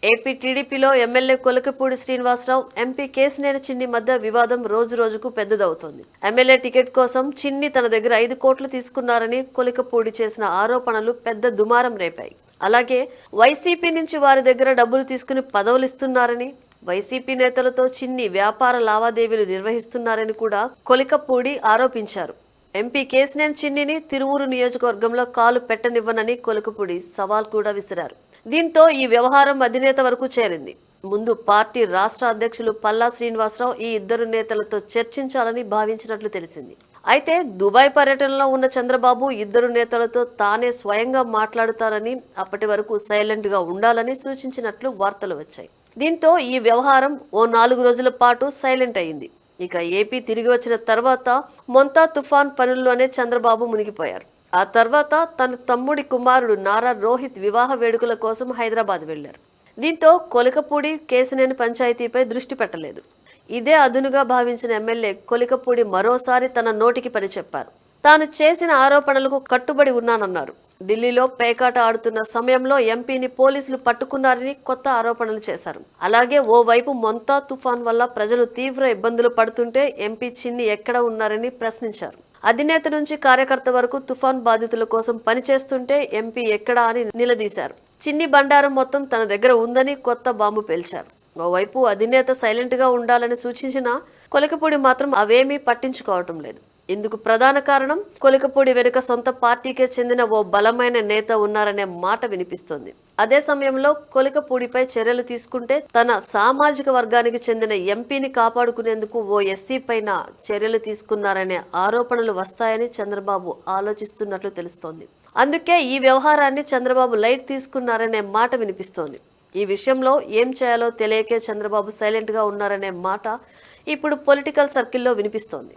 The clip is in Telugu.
ఏపీ టీడీపీలో ఎమ్మెల్యే కొలకపూడి శ్రీనివాసరావు, ఎంపీ కేసినేని చిన్ని మధ్య వివాదం రోజు రోజుకు పెద్దదవుతోంది. ఎమ్మెల్యే టికెట్ కోసం చిన్ని తన దగ్గర 5 కోట్లు తీసుకున్నారని కొలకపూడి చేసిన ఆరోపణలు పెద్ద దుమారం రేపాయి. అలాగే వైసీపీ నుంచి వారి దగ్గర డబ్బులు తీసుకుని పదవులు ఇస్తున్నారని, వైసీపీ నేతలతో చిన్ని వ్యాపార లావాదేవీలు నిర్వహిస్తున్నారని కూడా కొలికపూడి ఆరోపించారు. ఎంపీ కేసినేని చిన్నిని తిరువూరు నియోజకవర్గంలో కాలు పెట్టనివ్వనని కొలికపూడి సవాల్ కూడా విసిరారు. దీంతో ఈ వ్యవహారం అధినేత వరకు చేరింది. ముందు పార్టీ రాష్ట్ర అధ్యక్షులు పల్లా శ్రీనివాసరావు ఈ ఇద్దరు నేతలతో చర్చించాలని భావించినట్లు తెలిసింది. అయితే దుబాయ్ పర్యటనలో ఉన్న చంద్రబాబు ఇద్దరు నేతలతో తానే స్వయంగా మాట్లాడుతానని, అప్పటి వరకు సైలెంట్ గా ఉండాలని సూచించినట్లు వార్తలు వచ్చాయి. దీంతో ఈ వ్యవహారం ఓ 4 రోజుల పాటు సైలెంట్ అయింది. ఇక ఏపీ తిరిగి వచ్చిన తర్వాత మొంతా తుఫాన్ పనుల్లోనే చంద్రబాబు మునిగిపోయారు. ఆ తర్వాత తన తమ్ముడి కుమారుడు నారా రోహిత్ వివాహ వేడుకల కోసం హైదరాబాద్ వెళ్లారు. దీంతో కొలికపూడి కేసినేని పంచాయతీపై దృష్టి పెట్టలేదు. ఇదే అదునుగా భావించిన ఎమ్మెల్యే కొలికపూడి మరోసారి తన నోటికి పని చెప్పారు. తాను చేసిన ఆరోపణలకు కట్టుబడి ఉన్నానన్నారు. ఢిల్లీలో పేకాట ఆడుతున్న సమయంలో ఎంపీని పోలీసులు పట్టుకున్నారని కొత్త ఆరోపణలు చేశారు. అలాగే ఓవైపు మొంతా తుఫాన్ వల్ల ప్రజలు తీవ్ర ఇబ్బందులు పడుతుంటే ఎంపీ చిన్ని ఎక్కడ ఉన్నారని ప్రశ్నించారు. అధినేత నుంచి కార్యకర్త వరకు తుఫాన్ బాధితుల కోసం పనిచేస్తుంటే ఎంపీ ఎక్కడా అని నిలదీశారు. చిన్ని బండారం మొత్తం తన దగ్గర ఉందని కొత్త బాంబు పేల్చారు. ఓవైపు అధినేత సైలెంట్ గా ఉండాలని సూచించినా కొలికపూడి మాత్రం అవేమీ పట్టించుకోవటం లేదు. ఇందుకు ప్రధాన కారణం కొలికపూడి వెనుక సొంత పార్టీకే చెందిన ఓ బలమైన నేత ఉన్నారనే మాట వినిపిస్తోంది. అదే సమయంలో కొలికపూడిపై చర్యలు తీసుకుంటే తన సామాజిక వర్గానికి చెందిన ఎంపీని కాపాడుకునేందుకు ఓ ఎస్సీ పైన చర్యలు తీసుకున్నారనే ఆరోపణలు వస్తాయని చంద్రబాబు ఆలోచిస్తున్నట్లు తెలుస్తోంది. అందుకే ఈ వ్యవహారాన్ని చంద్రబాబు లైట్ తీసుకున్నారనే మాట వినిపిస్తోంది. ఈ విషయంలో ఏం చేయాలో తెలియకే చంద్రబాబు సైలెంట్ గా ఉన్నారనే మాట ఇప్పుడు పొలిటికల్ సర్కిల్లో వినిపిస్తోంది.